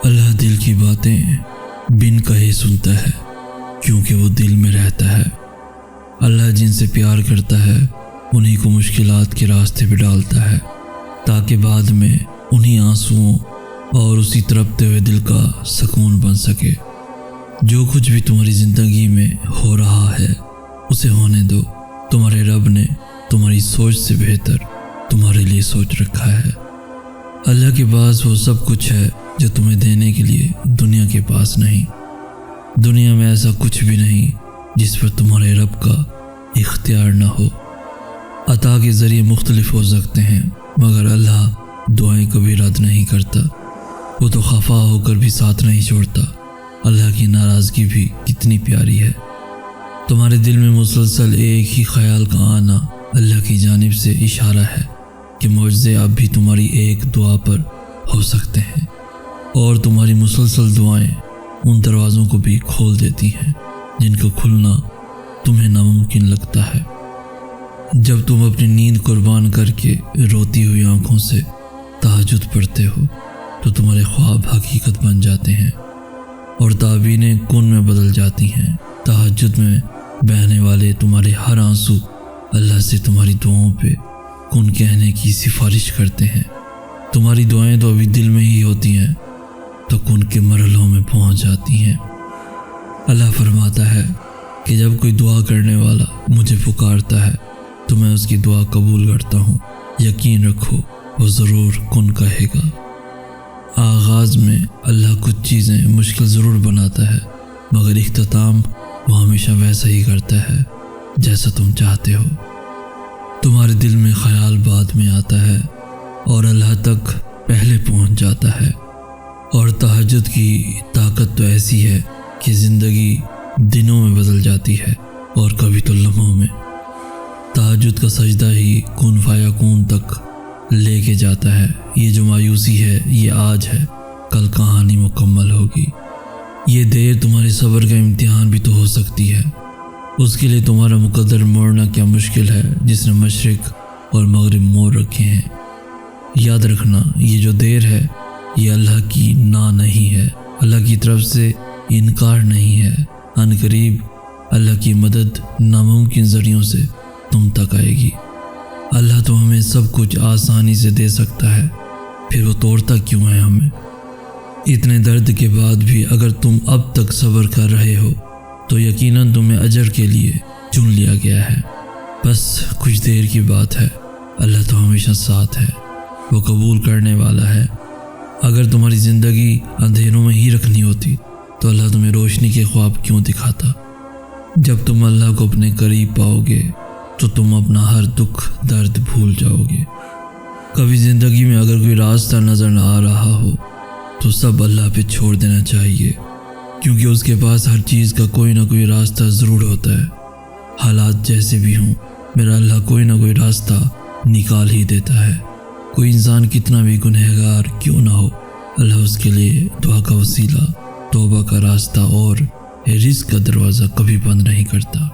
اللہ دل کی باتیں بن کہے سنتا ہے، کیونکہ وہ دل میں رہتا ہے۔ اللہ جن سے پیار کرتا ہے انہی کو مشکلات کے راستے پہ ڈالتا ہے، تاکہ بعد میں انہی آنسوؤں اور اسی تڑپتے ہوئے دل کا سکون بن سکے۔ جو کچھ بھی تمہاری زندگی میں ہو رہا ہے اسے ہونے دو، تمہارے رب نے تمہاری سوچ سے بہتر تمہارے لیے سوچ رکھا ہے۔ اللہ کے پاس وہ سب کچھ ہے جو تمہیں دینے کے لیے دنیا کے پاس نہیں۔ دنیا میں ایسا کچھ بھی نہیں جس پر تمہارے رب کا اختیار نہ ہو۔ عطا کے ذریعے مختلف ہو سکتے ہیں، مگر اللہ دعائیں کبھی رد نہیں کرتا۔ وہ تو خفا ہو کر بھی ساتھ نہیں چھوڑتا۔ اللہ کی ناراضگی بھی کتنی پیاری ہے۔ تمہارے دل میں مسلسل ایک ہی خیال کا آنا اللہ کی جانب سے اشارہ ہے کہ معجزے اب بھی تمہاری ایک دعا پر ہو سکتے ہیں، اور تمہاری مسلسل دعائیں ان دروازوں کو بھی کھول دیتی ہیں جن کا کھلنا تمہیں ناممکن لگتا ہے۔ جب تم اپنی نیند قربان کر کے روتی ہوئی آنکھوں سے تہجد پڑھتے ہو تو تمہارے خواب حقیقت بن جاتے ہیں اور تعبیریں کن میں بدل جاتی ہیں۔ تہجد میں بہنے والے تمہارے ہر آنسو اللہ سے تمہاری دعاؤں پہ کن کہنے کی سفارش کرتے ہیں۔ تمہاری دعائیں تو ابھی دل میں ہی ہوتی ہیں تو کن کے مرحلوں میں پہنچ جاتی ہیں۔ اللہ فرماتا ہے کہ جب کوئی دعا کرنے والا مجھے پکارتا ہے تو میں اس کی دعا قبول کرتا ہوں، یقین رکھو وہ ضرور کن کہے گا۔ آغاز میں اللہ کچھ چیزیں مشکل ضرور بناتا ہے، مگر اختتام وہ ہمیشہ ویسا ہی کرتا ہے جیسا تم چاہتے ہو۔ تمہارے دل میں خیال بعد میں آتا ہے اور اللہ تک پہلے پہنچ جاتا ہے۔ اور تہجد کی طاقت تو ایسی ہے کہ زندگی دنوں میں بدل جاتی ہے اور کبھی تو لمحوں میں۔ تہجد کا سجدہ ہی کن فیکون تک لے کے جاتا ہے۔ یہ جو مایوسی ہے یہ آج ہے، کل کہانی مکمل ہوگی۔ یہ دیر تمہارے صبر کا امتحان بھی تو ہو سکتی ہے۔ اس کے لیے تمہارا مقدر موڑنا کیا مشکل ہے جس نے مشرق اور مغرب موڑ رکھے ہیں۔ یاد رکھنا یہ جو دیر ہے یہ اللہ کی نا نہیں ہے، اللہ کی طرف سے انکار نہیں ہے۔ ان قریب اللہ کی مدد ناممکن ذریعوں سے تم تک آئے گی۔ اللہ تو ہمیں سب کچھ آسانی سے دے سکتا ہے، پھر وہ توڑتا کیوں ہے ہمیں؟ اتنے درد کے بعد بھی اگر تم اب تک صبر کر رہے ہو تو یقیناً تمہیں اجر کے لیے چن لیا گیا ہے۔ بس کچھ دیر کی بات ہے، اللہ تو ہمیشہ ساتھ ہے، وہ قبول کرنے والا ہے۔ اگر تمہاری زندگی اندھیروں میں ہی رکھنی ہوتی تو اللہ تمہیں روشنی کے خواب کیوں دکھاتا؟ جب تم اللہ کو اپنے قریب پاؤ گے تو تم اپنا ہر دکھ درد بھول جاؤ گے۔ کبھی زندگی میں اگر کوئی راستہ نظر نہ آ رہا ہو تو سب اللہ پہ چھوڑ دینا چاہیے، کیونکہ اس کے پاس ہر چیز کا کوئی نہ کوئی راستہ ضرور ہوتا ہے۔ حالات جیسے بھی ہوں میرا اللہ کوئی نہ کوئی راستہ نکال ہی دیتا ہے۔ کوئی انسان کتنا بھی گنہگار کیوں نہ ہو، اللہ اس کے لیے دعا کا وسیلہ، توبہ کا راستہ اور رزق کا دروازہ کبھی بند نہیں کرتا۔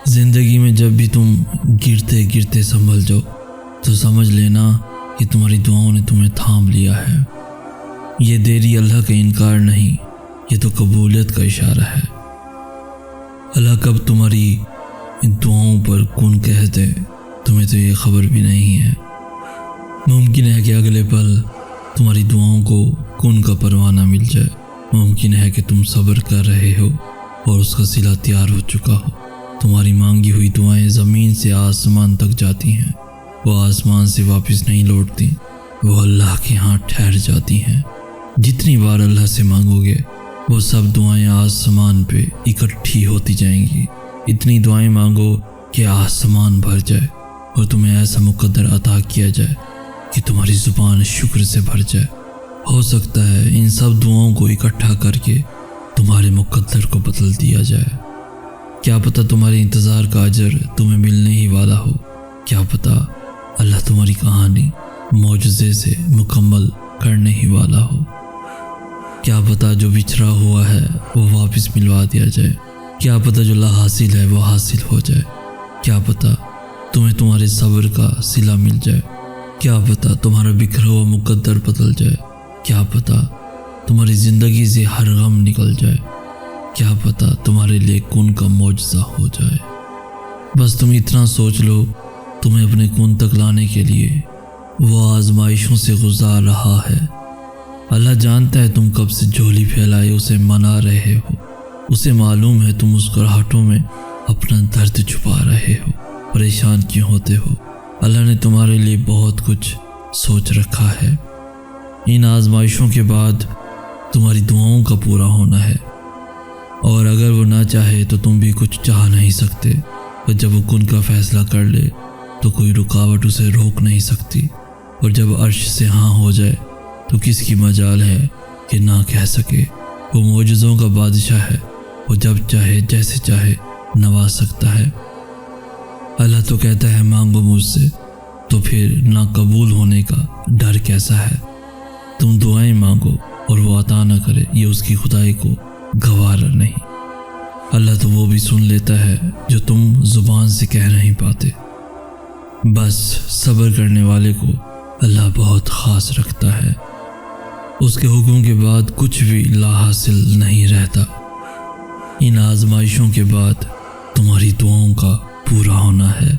زندگی میں جب بھی تم گرتے گرتے سنبھل جاؤ تو سمجھ لینا کہ تمہاری دعاؤں نے تمہیں تھام لیا ہے۔ یہ دیری اللہ کا انکار نہیں، یہ تو قبولیت کا اشارہ ہے۔ اللہ کب تمہاری دعاؤں پر کن کہہ دے تمہیں تو یہ خبر بھی نہیں ہے۔ ممکن ہے کہ اگلے پل تمہاری دعاؤں کو کن کا پروانہ مل جائے۔ ممکن ہے کہ تم صبر کر رہے ہو اور اس کا صلہ تیار ہو چکا ہو۔ تمہاری مانگی ہوئی دعائیں زمین سے آسمان تک جاتی ہیں، وہ آسمان سے واپس نہیں لوٹتی، وہ اللہ کے ہاں ٹھہر جاتی ہیں۔ جتنی بار اللہ سے مانگو گے وہ سب دعائیں آسمان پہ اکٹھی ہوتی جائیں گی۔ اتنی دعائیں مانگو کہ آسمان بھر جائے اور تمہیں ایسا مقدر عطا کیا جائے کہ تمہاری زبان شکر سے بھر جائے۔ ہو سکتا ہے ان سب دعاؤں کو اکٹھا کر کے تمہارے مقدر کو بدل دیا جائے۔ کیا پتہ تمہارے انتظار کا اجر تمہیں ملنے ہی والا ہو، کیا پتہ اللہ تمہاری کہانی معجزے سے مکمل کرنے ہی والا ہو، کیا پتہ جو بچھڑا ہوا ہے وہ واپس ملوا دیا جائے، کیا پتہ جو لا حاصل ہے وہ حاصل ہو جائے، کیا پتہ تمہیں تمہارے صبر کا صلہ مل جائے، کیا پتہ تمہارا بکھرا ہوا مقدر بدل جائے، کیا پتہ تمہاری زندگی سے ہر غم نکل جائے، کیا پتہ تمہارے لیے کن کا معجزہ ہو جائے۔ بس تم اتنا سوچ لو، تمہیں اپنے کن تک لانے کے لیے وہ آزمائشوں سے گزار رہا ہے۔ اللہ جانتا ہے تم کب سے جھولی پھیلائے اسے منا رہے ہو، اسے معلوم ہے تم مسکراہٹوں میں اپنا درد چھپا رہے ہو، پریشان کیوں ہوتے ہو۔ اللہ نے تمہارے لیے بہت کچھ سوچ رکھا ہے۔ ان آزمائشوں کے بعد تمہاری دعاؤں کا پورا ہونا ہے، اور اگر وہ نہ چاہے تو تم بھی کچھ چاہ نہیں سکتے، اور جب وہ کن کا فیصلہ کر لے تو کوئی رکاوٹ اسے روک نہیں سکتی، اور جب عرش سے ہاں ہو جائے تو کس کی مجال ہے کہ نہ کہہ سکے۔ وہ معجزوں کا بادشاہ ہے، وہ جب چاہے جیسے چاہے نواز سکتا ہے۔ اللہ تو کہتا ہے مانگو مجھ سے، تو پھر نہ قبول ہونے کا ڈر کیسا ہے۔ تم دعائیں مانگو اور وہ عطا نہ کرے، یہ اس کی خدائی کو گوارا نہیں۔ اللہ تو وہ بھی سن لیتا ہے جو تم زبان سے کہہ نہیں پاتے۔ بس صبر کرنے والے کو اللہ بہت خاص رکھتا ہے، اس کے حکم کے بعد کچھ بھی لا حاصل نہیں رہتا۔ ان آزمائشوں کے بعد تمہاری دعاؤں کا پورا ہونا ہے،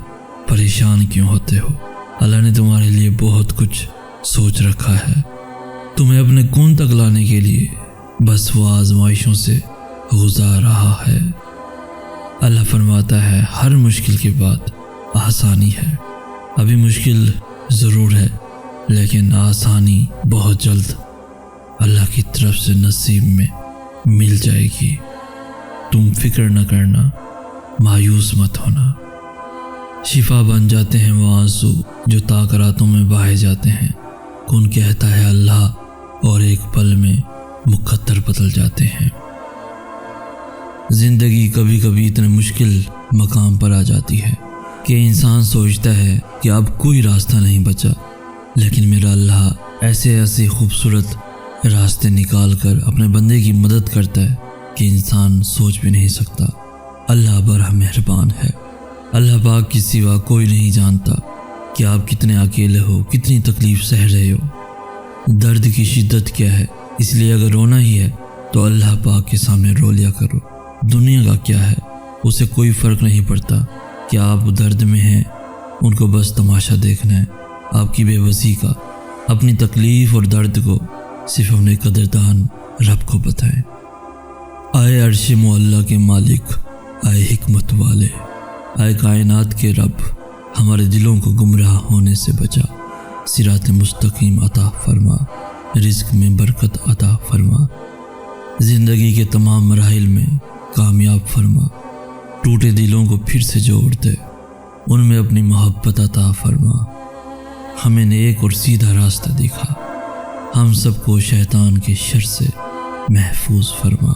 پریشان کیوں ہوتے ہو؟ اللہ نے تمہارے لیے بہت کچھ سوچ رکھا ہے، تمہیں اپنے کن تک لانے کے لیے بس وہ آزمائشوں سے گزار رہا ہے۔ اللہ فرماتا ہے ہر مشکل کے بعد آسانی ہے۔ ابھی مشکل ضرور ہے لیکن آسانی بہت جلد اللہ کی طرف سے نصیب میں مل جائے گی۔ تم فکر نہ کرنا، مایوس مت ہونا۔ شفا بن جاتے ہیں وہ آنسو جو تاک راتوں میں بہائے جاتے ہیں، کن کہتا ہے اللہ اور ایک پل میں مقدر بدل جاتے ہیں۔ زندگی کبھی کبھی اتنے مشکل مقام پر آ جاتی ہے کہ انسان سوچتا ہے کہ اب کوئی راستہ نہیں بچا، لیکن میرا اللہ ایسے خوبصورت راستے نکال کر اپنے بندے کی مدد کرتا ہے کہ انسان سوچ بھی نہیں سکتا۔ اللہ بڑا مہربان ہے۔ اللہ پاک کے سوا کوئی نہیں جانتا کہ آپ کتنے اکیلے ہو، کتنی تکلیف سہ رہے ہو، درد کی شدت کیا ہے۔ اس لیے اگر رونا ہی ہے تو اللہ پاک کے سامنے رو لیا کرو۔ دنیا کا کیا ہے، اسے کوئی فرق نہیں پڑتا کہ آپ درد میں ہیں، ان کو بس تماشا دیکھنا ہے آپ کی بے بسی کا۔ اپنی تکلیف اور درد کو صرف اپنے قدردان رب کو بتائیں۔ آئے عرش معلیٰ کے مالک، آئے حکمت والے، آئے کائنات کے رب، ہمارے دلوں کو گمراہ ہونے سے بچا، صراط مستقیم عطا فرما، رزق میں برکت عطا فرما، زندگی کے تمام مراحل میں کامیاب فرما، ٹوٹے دلوں کو پھر سے جوڑ دے، ان میں اپنی محبت عطا فرما، ہمیں نیک اور سیدھا راستہ دکھا، ہم سب کو شیطان کے شر سے محفوظ فرما۔